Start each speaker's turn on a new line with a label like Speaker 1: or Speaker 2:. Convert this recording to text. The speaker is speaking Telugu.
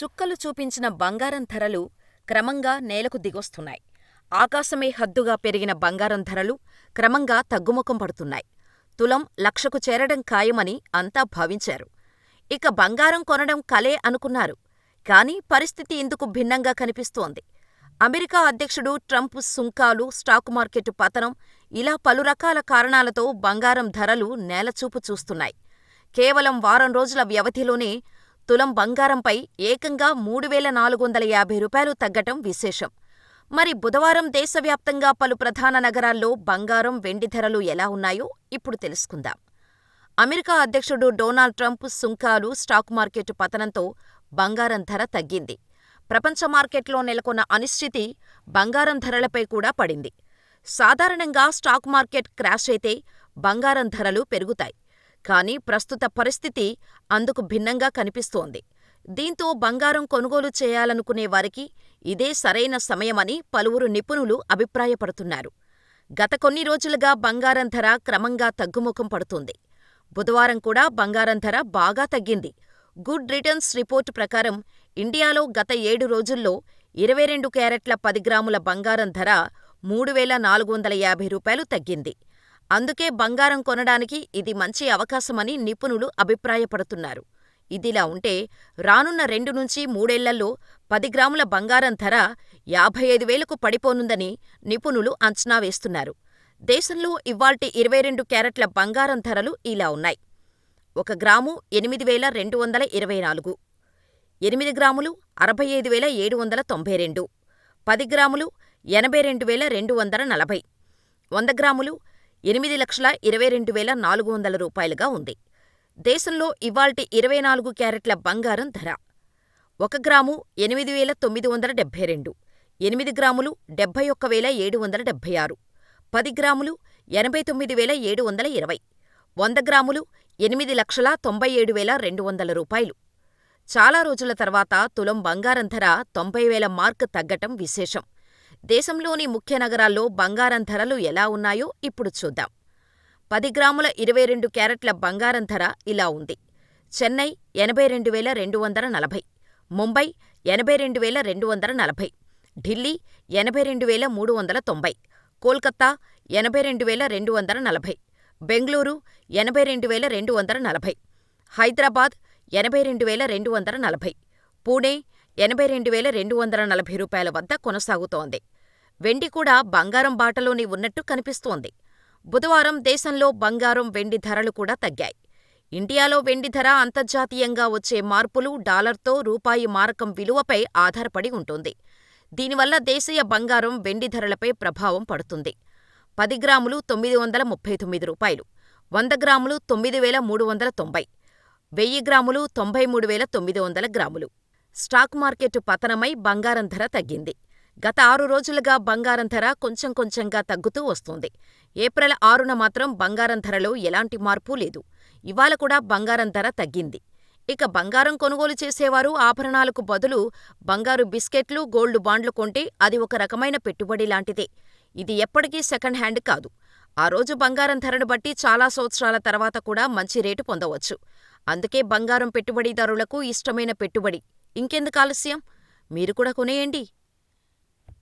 Speaker 1: చుక్కలు చూపించిన బంగారం ధరలు క్రమంగా నేలకు దిగొస్తున్నాయి. ఆకాశమే హద్దుగా పెరిగిన బంగారం ధరలు క్రమంగా తగ్గుముఖం పడుతున్నాయి. తులం లక్షకు చేరడం ఖాయమని అంతా భావించారు. ఇక బంగారం కొనడం కలే అనుకున్నారు. కానీ పరిస్థితి ఇందుకు భిన్నంగా కనిపిస్తోంది. అమెరికా అధ్యక్షుడు ట్రంప్ సుంకాలు, స్టాక్ మార్కెట్ పతనం ఇలా పలు రకాల కారణాలతో బంగారం ధరలు నేలచూపు చూస్తున్నాయి. కేవలం వారం రోజుల వ్యవధిలోనే తులం బంగారంపై ఏకంగా 3,450 రూపాయలు తగ్గటం విశేషం. మరి బుధవారం దేశవ్యాప్తంగా పలు ప్రధాన నగరాల్లో బంగారం, వెండి ధరలు ఎలా ఉన్నాయో ఇప్పుడు తెలుసుకుందాం. అమెరికా అధ్యక్షుడు డొనాల్డ్ ట్రంప్ సుంకాలు, స్టాక్ మార్కెట్ పతనంతో బంగారం ధర తగ్గింది. ప్రపంచ మార్కెట్లో నెలకొన్న అనిశ్చితి బంగారం ధరలపై కూడా పడింది. సాధారణంగా స్టాక్ మార్కెట్ క్రాష్ అయితే బంగారం ధరలు పెరుగుతాయి. కానీ ప్రస్తుత పరిస్థితి అందుకు భిన్నంగా కనిపిస్తోంది. దీంతో బంగారం కొనుగోలు చేయాలనుకునే వారికి ఇదే సరైన సమయమని పలువురు నిపుణులు అభిప్రాయపడుతున్నారు. గత కొన్ని రోజులుగా బంగారం ధర క్రమంగా తగ్గుముఖం పడుతోంది. బుధవారం కూడా బంగారం ధర బాగా తగ్గింది. గుడ్ రిటర్న్స్ రిపోర్టు ప్రకారం ఇండియాలో గత 7 రోజుల్లో 22 క్యారెట్ల 10 గ్రాముల బంగారం ధర 3,450 రూపాయలు తగ్గింది. అందుకే బంగారం కొనడానికి ఇది మంచి అవకాశమని నిపుణులు అభిప్రాయపడుతున్నారు. ఇదిలా ఉంటే రానున్న 2 నుంచి 3 ఏళ్లలో 10 గ్రాముల బంగారం ధర 55,000కు పడిపోనుందని నిపుణులు అంచనా వేస్తున్నారు. దేశంలో ఇవ్వాల్టి 22 క్యారెట్ల బంగారం ధరలు ఇలా ఉన్నాయి. 1 గ్రాము 8,224, 8 గ్రాములు 65,792, 10 గ్రాములు 82,240, 100 గ్రాములు 8,22,400 రూపాయలుగా ఉంది. దేశంలో ఇవ్వాల్టి 24 క్యారెట్ల బంగారం ధర 1 గ్రాము 8,972, 8 గ్రాములు 71,776, 10 గ్రాములు 89,720, 100 గ్రాములు 8,97,200 రూపాయలు. చాలా రోజుల తర్వాత తులం బంగారం ధర 90,000 మార్క్ తగ్గటం విశేషం. దేశంలోని ముఖ్య నగరాల్లో బంగారం ధరలు ఎలా ఉన్నాయో ఇప్పుడు చూద్దాం. 10 గ్రాముల 22 క్యారెట్ల బంగారం ధర ఇలా ఉంది. చెన్నై 82,240, ముంబై 82,240, ఢిల్లీ 82,390, కోల్కతా 82,240, బెంగళూరు 82,240, హైదరాబాద్ 82,240, పూణే 82,240 రూపాయల వద్ద కొనసాగుతోంది. వెండి కూడా బంగారం బాటలోనే ఉన్నట్టు కనిపిస్తోంది. బుధవారం దేశంలో బంగారం, వెండి ధరలు కూడా తగ్గాయి. ఇండియాలో వెండి ధర అంతర్జాతీయంగా వచ్చే మార్పులు, డాలర్తో రూపాయి మారకం విలువపై ఆధారపడి ఉంటుంది. దీనివల్ల దేశీయ బంగారం, వెండి ధరలపై ప్రభావం పడుతుంది. 10 గ్రాములు 939 రూపాయలు, 100 గ్రాములు 9,390, 1000 గ్రాములు 93,900 గ్రాములు. స్టాక్ మార్కెట్ పతనమై బంగారం ధర తగ్గింది. గత 6 రోజులుగా బంగారం ధర కొంచెం కొంచెంగా తగ్గుతూ వస్తోంది. ఏప్రిల్ 6న మాత్రం బంగారం ధరలో ఎలాంటి మార్పు లేదు. ఇవాళ కూడా బంగారం ధర తగ్గింది. ఇక బంగారం కొనుగోలు చేసేవారు ఆభరణాలకు బదులు బంగారు బిస్కెట్లు, గోల్డ్ బాండ్లు కొంటే అది ఒక రకమైన పెట్టుబడి లాంటిదే. ఇది ఎప్పటికీ సెకండ్ హ్యాండ్ కాదు. ఆ రోజు బంగారం ధరను బట్టి చాలా సంవత్సరాల తర్వాత కూడా మంచి రేటు పొందవచ్చు. అందుకే బంగారం పెట్టుబడిదారులకు ఇష్టమైన పెట్టుబడి. ఇంకెందుకు ఆలస్యం? మీరు కూడా కొనేయండి.